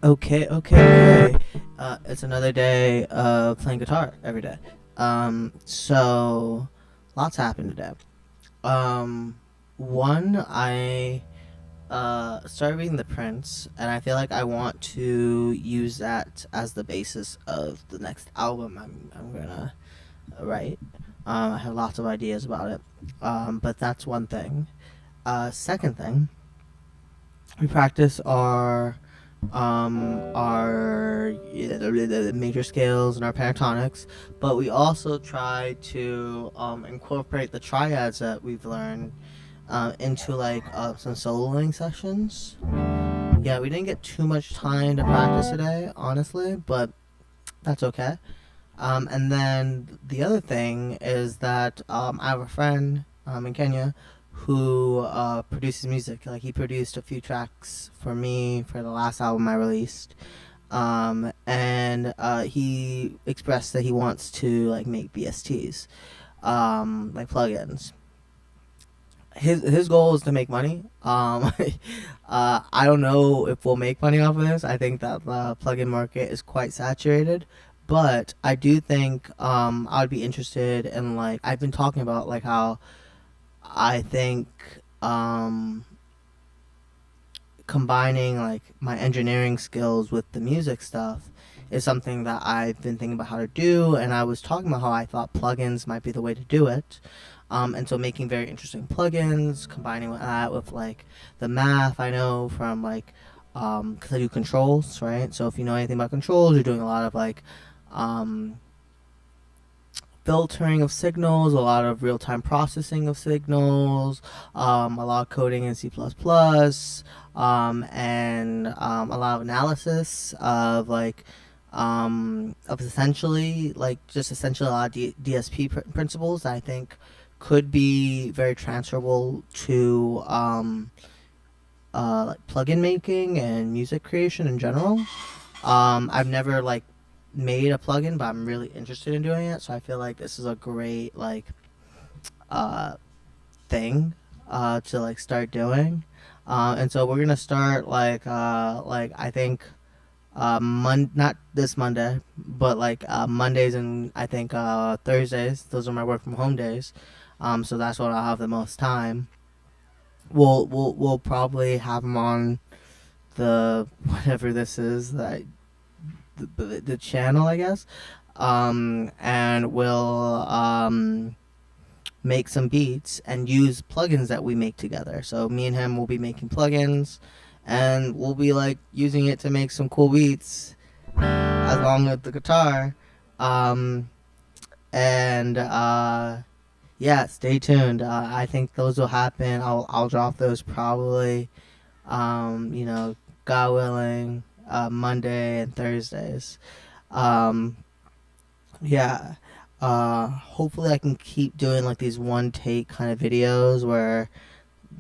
Okay. It's another day of playing guitar every day. So lots happened today. Um, One, I started reading The Prince, and I feel like I want to use that as the basis of the next album I'm gonna write. I have lots of ideas about it. But that's one thing. Second thing, we practice our major scales and our pentatonics, but we also try to incorporate the triads that we've learned into some soloing sessions. Yeah, we didn't get too much time to practice today, honestly, but that's okay. And then the other thing is that I have a friend in Kenya who produces music. Like he produced a few tracks for me for the last album I released, and he expressed that he wants to like make BSTs, like plugins. His goal is to make money. I don't know if we'll make money off of this. I think that the plugin market is quite saturated, but I do think I'd be interested in like I've been talking about like how I think um, combining like my engineering skills with the music stuff is something that I've been thinking about how to do, and I was talking about how I thought plugins might be the way to do it. And so making very interesting plugins, combining that with like the math I know from like, because I do controls, right? So if you know anything about controls, you're doing a lot of like um, filtering of signals, a lot of real time processing of signals, a lot of coding in C++, and a lot of analysis of essentially like just essentially a lot of DSP principles that I think could be very transferable to like plugin making and music creation in general. I've never like made a plugin, but I'm really interested in doing it. So I feel like this is a great like uh, thing to like start doing. And so we're gonna start like I think not this Monday, but like Mondays and I think Thursdays. Those are my work from home days. So that's when I'll have the most time. We'll probably have them on the whatever this is that the channel, I guess. And we'll make some beats and use plugins that we make together. So me and him will be making plugins, and we'll be like using it to make some cool beats, along with the guitar. Um, and Yeah, stay tuned. I think those will happen. I'll drop those probably. You know, God willing, Monday and Thursdays. Um, yeah. Hopefully I can keep doing like these one take kind of videos where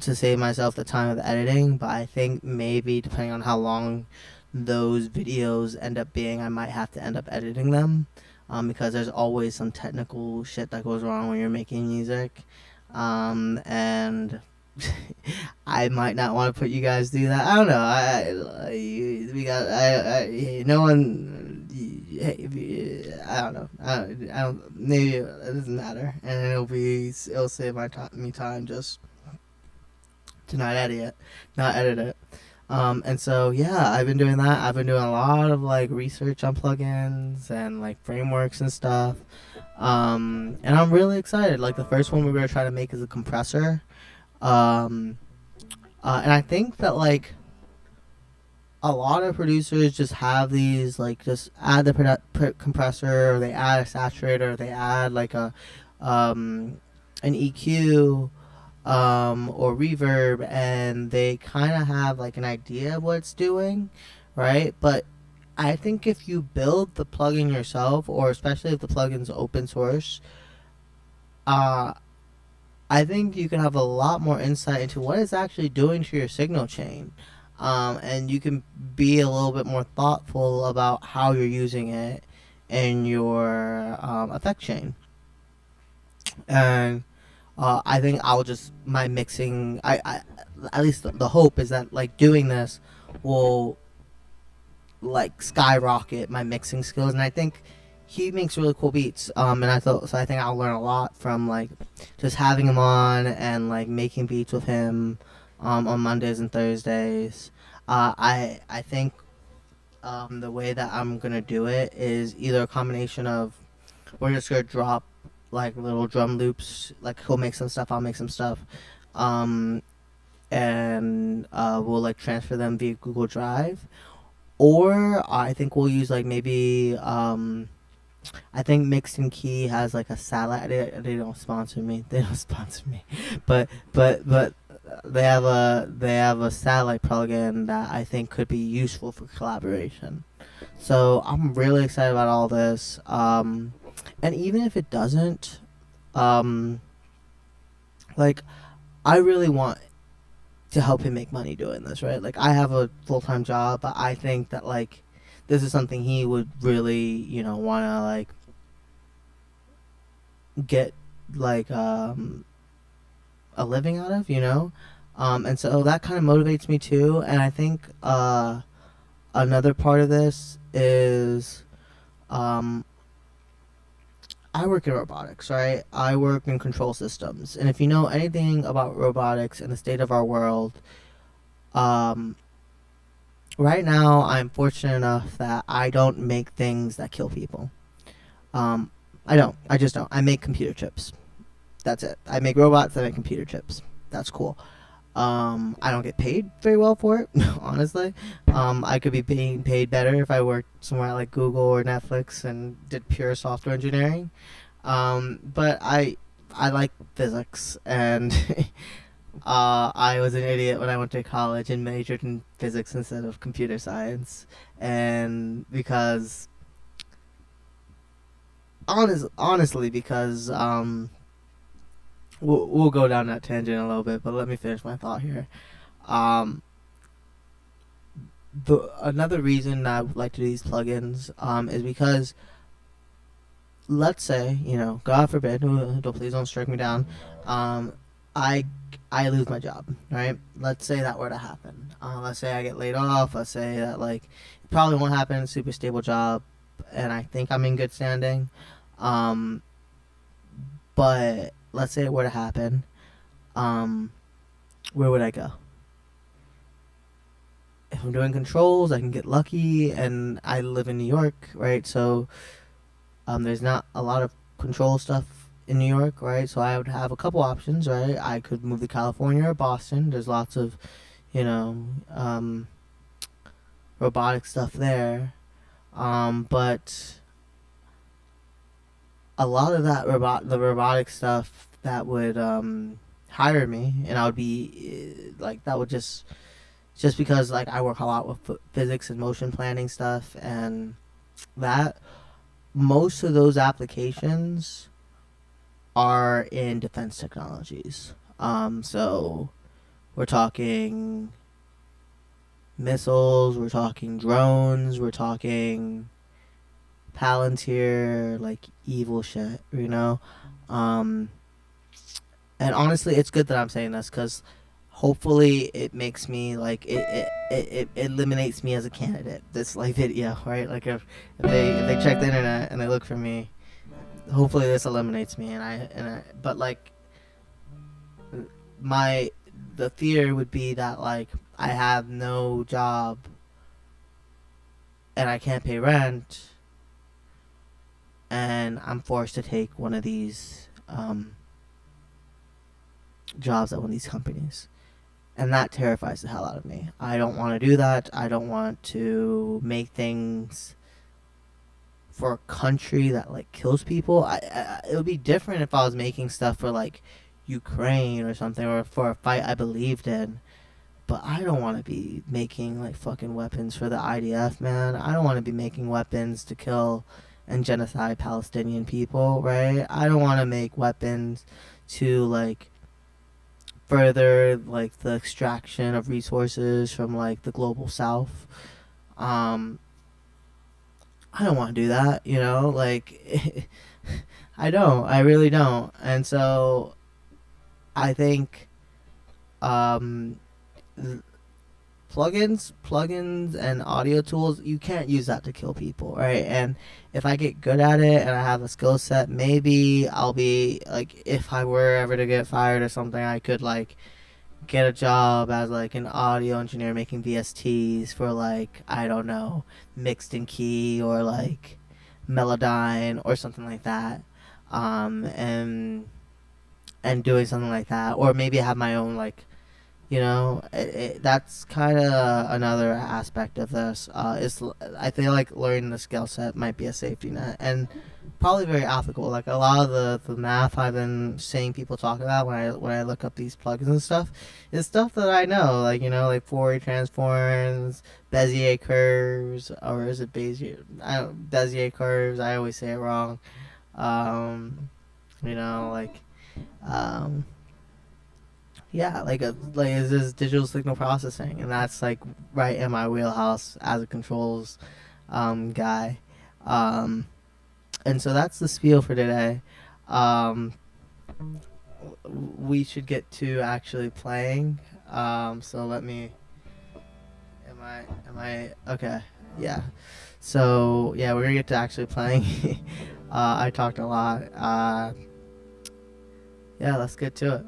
to save myself the time of editing, but I think maybe depending on how long those videos end up being, I might have to end up editing them. Because there's always some technical shit that goes wrong when you're making music. And I might not want to put you guys through that. I don't know. We got no one. I don't know. I don't. Maybe it doesn't matter, and it'll save me time just to not edit it. And so yeah, I've been doing that. I've been doing a lot of like research on plugins and like frameworks and stuff. And I'm really excited. Like the first one we're gonna try to make is a compressor. Um, and I think that like a lot of producers just have these like just add the compressor, or they add a saturator, or they add like a an EQ or reverb, and they kind of have like an idea of what it's doing, right? But I think if you build the plugin yourself, or especially if the plugin's open source, uh, I think you can have a lot more insight into what it's actually doing to your signal chain. And you can be a little bit more thoughtful about how you're using it in your effect chain. And I think I'll just my mixing. I at least the hope is that like doing this will like skyrocket my mixing skills, and I think he makes really cool beats. And I think I'll learn a lot from like just having him on and like making beats with him, on Mondays and Thursdays. I think the way that I'm gonna do it is either a combination of we're just gonna drop like little drum loops, like he'll make some stuff, I'll make some stuff, um, and we'll like transfer them via Google Drive, or I think we'll use like maybe I think Mixed and Key has like a satellite. They don't sponsor me. They don't sponsor me, but they have a satellite plugin that I think could be useful for collaboration. So I'm really excited about all this. And even if it doesn't, um, like I really want to help him make money doing this, right? Like I have a full time job, but I think that like this is something he would really, want to like get like a living out of, and so that kind of motivates me too. And I think another part of this is um, I work in robotics, right? I work in control systems, and if you know anything about robotics and the state of our world, um, right now I'm fortunate enough that I don't make things that kill people. Um, I don't. I just don't. I make computer chips. That's it. I make robots that make computer chips. That's cool. I don't get paid very well for it, honestly. I could be being paid better if I worked somewhere like Google or Netflix and did pure software engineering. But I like physics, and I was an idiot when I went to college and majored in physics instead of computer science, and because honestly, because we'll go down that tangent a little bit, but let me finish my thought here. Um, the another reason I would like to do these plugins is because let's say God forbid, don't please don't strike me down. Um, I I lose my job, right? Let's say that were to happen. Let's say I get laid off. Let's say that like it probably won't happen. Super stable job, and I think I'm in good standing. Um, but let's say it were to happen. Um, where would I go? If I'm doing controls, I can get lucky, and I live in New York, right? So there's not a lot of control stuff in New York, right? So I would have a couple options, right? I could move to California or Boston. There's lots of, you know, um, robotic stuff there. But a lot of the robotic stuff that would hire me, and I would be like that would just because like I work a lot with physics and motion planning stuff, and that most of those applications are in defense technologies. So we're talking missiles, we're talking drones, we're talking Palantir, like evil shit, you know? Um, and honestly, it's good that I'm saying this because hopefully it makes me like it eliminates me as a candidate. This like video, right? Like if they check the internet and they look for me, hopefully this eliminates me. But like my the fear would be that like I have no job and I can't pay rent and I'm forced to take one of these jobs at one of these companies. And that terrifies the hell out of me. I don't want to do that. I don't want to make things for a country that like kills people. It would be different if I was making stuff for like Ukraine or something, or for a fight I believed in. But I don't want to be making like fucking weapons for the IDF, man. I don't want to be making weapons to kill and genocide Palestinian people, right? I don't want to make weapons to like further like the extraction of resources from like the global south. um I don't want to do that, like I really don't. And so I think um th- plugins and audio tools, you can't use that to kill people, right? And if I get good at it and I have a skill set, maybe I'll be like, if I were ever to get fired or something, I could like get a job as like an audio engineer making VSTs for like, I don't know, Mixed in Key or like Melodyne or something like that. And doing something like that, or maybe have my own like, that's kind of another aspect of this. I feel like learning the skill set might be a safety net, and probably very ethical. Like a lot of the math I've been seeing people talk about when I look up these plugins and stuff, is stuff that I know, like like Fourier transforms, Bezier curves, or is it Bezier? Bezier curves. I always say it wrong. Like um yeah, like is this digital signal processing, and that's like right in my wheelhouse as a controls guy. um and so that's the spiel for today. um we should get to actually playing. So let me am I okay? Yeah, so yeah, we're gonna get to actually playing. I talked a lot. Yeah, let's get to it.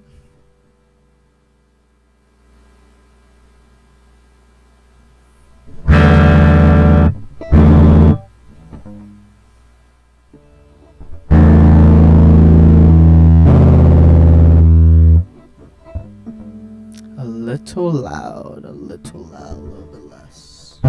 A little loud, a little bit less.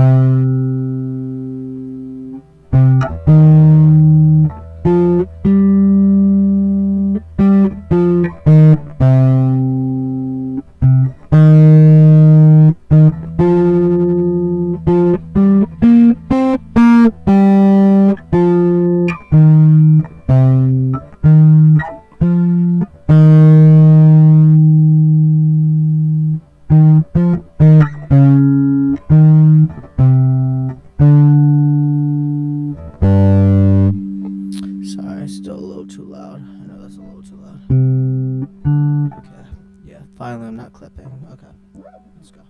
Sorry, still a little too loud. I know that's a little too loud. Okay. Yeah, finally I'm not clipping. Okay. Let's go.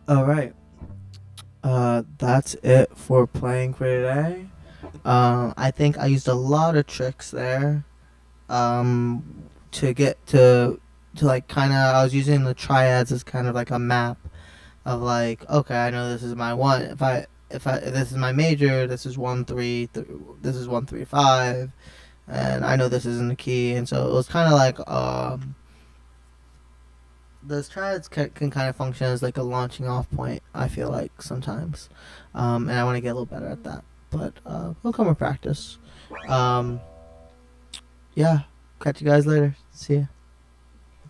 All right. That's it for playing for today. I think I used a lot of tricks there. To get to like kind of I was using the triads as kind of like a map of like, okay, I know this is my one. If this is my major, this is 1 3, this is 1 3 5, and I know this isn't the key, and so it was kind of like those triads can kind of function as like a launching off point. I feel like sometimes, and I want to get a little better at that. But it'll come with practice. Um, yeah, catch you guys later. See ya.